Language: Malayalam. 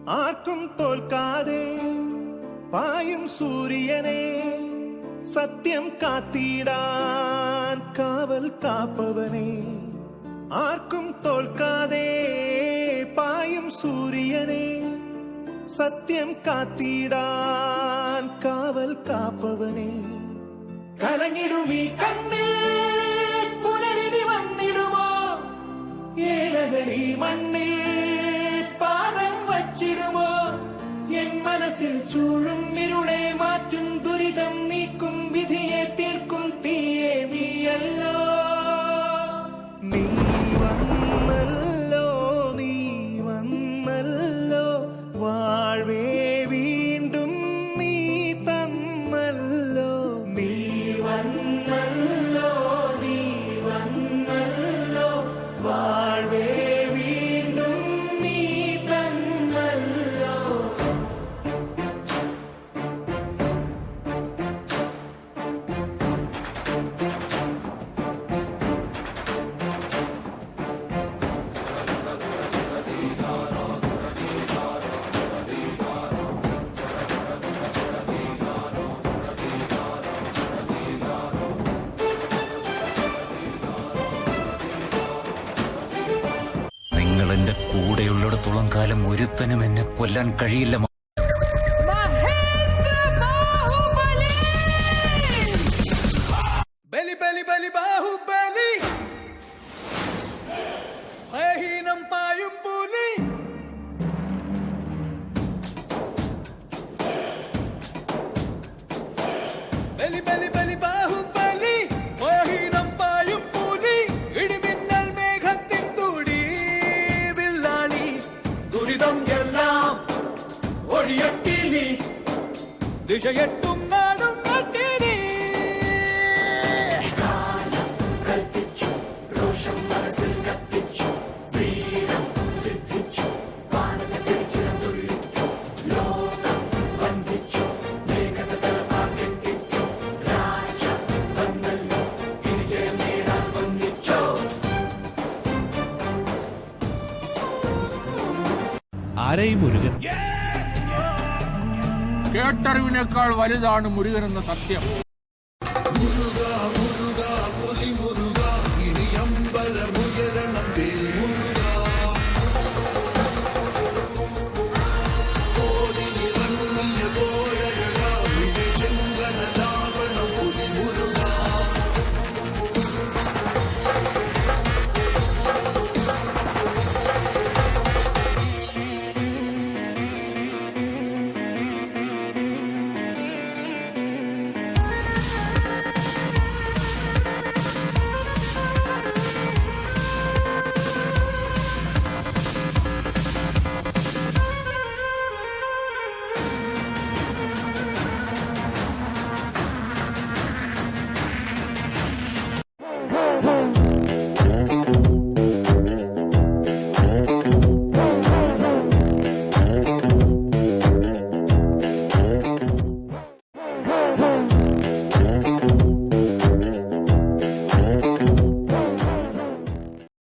ആർക്കും തോൽക്കാതെ പായും സൂര്യനെ സത്യം കാത്തിടാൻ കാവൽ കാപ്പവനെ. ആർക്കും തോൽക്കാതെ പായും സൂര്യനെ സത്യം കാത്തിടാൻ കാവൽ കാപ്പവനെ. കലങ്ങിടുമീ കണ്ണിൽ പുനരിതി വന്നിടുമോ? ഏഴകളി മണ്ണിൽ പാദം വച്ചിടുമോ? എൻ മനസ്സിൽ ചൂഴും ഇരുളെ മാറ്റും ദുരിതം നീക്കും വിധിയെ തീർക്കും തീയെ നീയല്ലോ. നീ വന്നല്ലോ, നീ വന്നല്ലോ, വാഴ്വേ വീണ്ടും നീ തന്നല്ലോ. നീ വന്നല്ലോ, നീ വന്നല്ലോ, വാഴ്വേ വീണ്ടും നീ തന്നല്ലോ. നിങ്ങൾ എന്റെ കൂടെയുള്ളിടത്തോളം കാലം ഒരുത്തനും എന്നെ കൊല്ലാൻ കഴിയില്ല. ബലി ബലി ബലി ബാഹുബലി, ഭയഹീനം പായും പുലി. ബലി ബലി ബലി ബാഹുബലി, ഭയഹീനം പായും പുലി. ഇടിമിന്നൽ മേഘത്തിൻ തുടി വില്ലാളി, ദുരിതം എല്ലാം ഒഴിയട്ടിനി, ദിശയെട്ടും നാടും കട്ടിനി. ആരെയും മുരുകൻ കേട്ടറിവിനേക്കാൾ വലുതാണ് മുരുകൻ എന്ന സത്യം.